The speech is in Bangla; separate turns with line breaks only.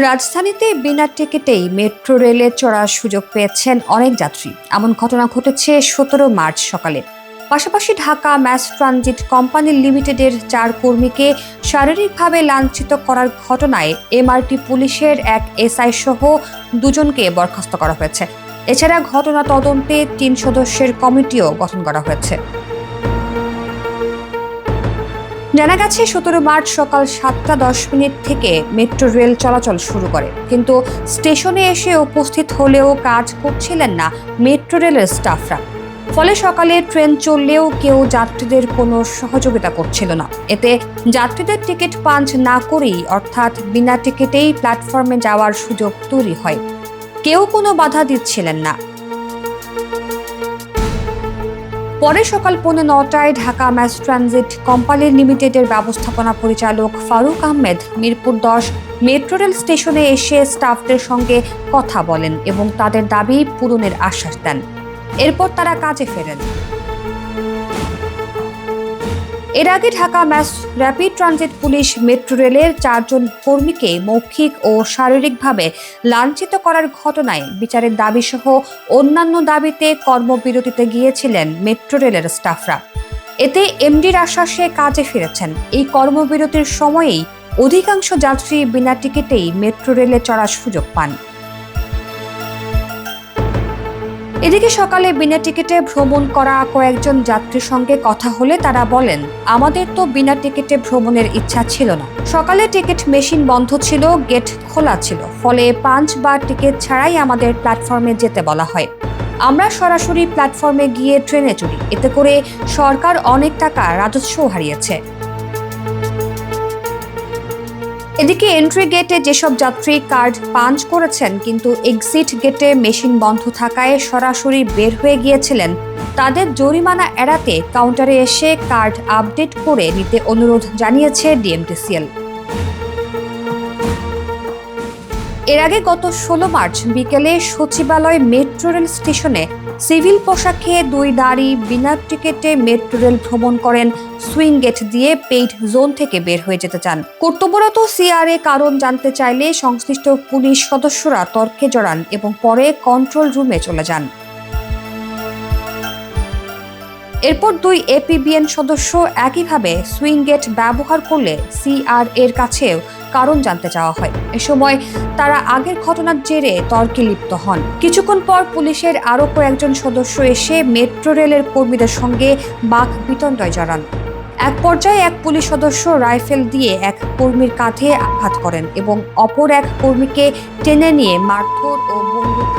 রাজধানীতে বিনা টিকিটেই মেট্রো রেলে চড়ার সুযোগ পেয়েছেন অনেক যাত্রী। এমন ঘটনা ঘটেছে 17 মার্চ সকালে। পাশাপাশি ঢাকা ম্যাস ট্রানজিট কোম্পানি লিমিটেডের 4 কর্মীকে শারীরিকভাবে লাঞ্ছিত করার ঘটনায় এমআরটি পুলিশের এক এসআই সহ 2 জনকে বরখাস্ত করা হয়েছে। এছাড়া ঘটনা তদন্তে 3 সদস্যের কমিটিও গঠন করা হয়েছে। জানা গেছে 17 মার্চ সকাল 7:10 থেকে মেট্রো রেল চলাচল শুরু করে, কিন্তু স্টেশনে এসে উপস্থিত হলেও কাজ করছিলেন না মেট্রো রেলের স্টাফরা। ফলে সকালে ট্রেন চললেও কেউ যাত্রীদের কোনো সহযোগিতা করছিল না। এতে যাত্রীদের টিকিট পাঞ্চ না করেই অর্থাৎ বিনা টিকিটেই প্ল্যাটফর্মে যাওয়ার সুযোগ তৈরি হয়। কেউ কোনো বাধা দিচ্ছিলেন না। পরে সকাল 9:15টায় ঢাকা ম্যাস ট্রানজিট কোম্পানি লিমিটেডের ব্যবস্থাপনা পরিচালক ফারুক আহমেদ মিরপুর 10 মেট্রো রেল স্টেশনে এসে স্টাফদের সঙ্গে কথা বলেন এবং তাদের দাবি পূরণের আশ্বাস দেন। এরপর তারা কাজে ফেরেন। এর আগে Dhaka mass rapid transit police metro রেলের 4 জন কর্মীকে মৌখিক ও শারীরিকভাবে লাঞ্ছিত করার ঘটনায় বিচারের দাবি সহ অন্যান্য দাবিতে কর্মবিরতিতে গিয়েছিলেন মেট্রো রেলের স্টাফরা। এতে এমডির আশ্বাসে কাজে ফিরেছেন। এই কর্মবিরতির সময়েই অধিকাংশ যাত্রী বিনা টিকিটেই মেট্রো রেলে চড়ার সুযোগ পান। এদিকে সকালে বিনা টিকিটে ভ্রমণ করা কয়েকজন যাত্রীর সঙ্গে কথা হলে তারা বলেন, আমাদের তো বিনা টিকিটে ভ্রমণের ইচ্ছা ছিল না। সকালে টিকিট মেশিন বন্ধ ছিল, গেট খোলা ছিল, ফলে পাঞ্চ বা টিকিট ছাড়াই আমাদের প্ল্যাটফর্মে যেতে বলা হয়। আমরা সরাসরি প্ল্যাটফর্মে গিয়ে ট্রেনে চড়ি। এতে করে সরকার অনেক টাকা রাজস্ব হারিয়েছে। এদিকে এন্ট্রি গেটে যেসব যাত্রী কার্ড পাঞ্চ করেছেন কিন্তু এক্সিট গেটে মেশিন বন্ধ থাকায় সরাসরি বের হয়ে গিয়েছিলেন, তাদের জরিমানা এড়াতে কাউন্টারে এসে কার্ড আপডেট করে নিতে অনুরোধ জানিয়েছে ডিএমটিসিএল। এর আগে গত 16 মার্চ বিকেলে সচিবালয় মেট্রো রেল স্টেশনে সিভিল পোশাকে 2 নারী বিনা টিকিটে মেট্রো রেল ভ্রমণ করেন। সুইং গেট দিয়ে পেইড জোন থেকে বের হয়ে যেতে চান। কর্তব্যরত সিআরএ কারণ জানতে চাইলে সংশ্লিষ্ট পুলিশ সদস্যরা তর্কে জড়ান এবং পরে কন্ট্রোল রুমে চলে যান। এরপর 2 এপিবিএন সদস্য একইভাবে সুইং গেট ব্যবহার করলে সিআরএর কাছেও কারণ জানতে চাওয়া হয়। এ সময় তারা আগের ঘটনার জেরে তর্কে লিপ্ত হন। কিছুক্ষণ পর পুলিশের আরও কয়েকজন সদস্য এসে মেট্রো রেলের কর্মীদের সঙ্গে বাক বিতণ্ডায় জড়ান। এক পর্যায়ে এক পুলিশ সদস্য রাইফেল দিয়ে এক কর্মীর কাঁধে আঘাত করেন এবং অপর এক কর্মীকে টেনে নিয়ে মারধর ও বন্দুক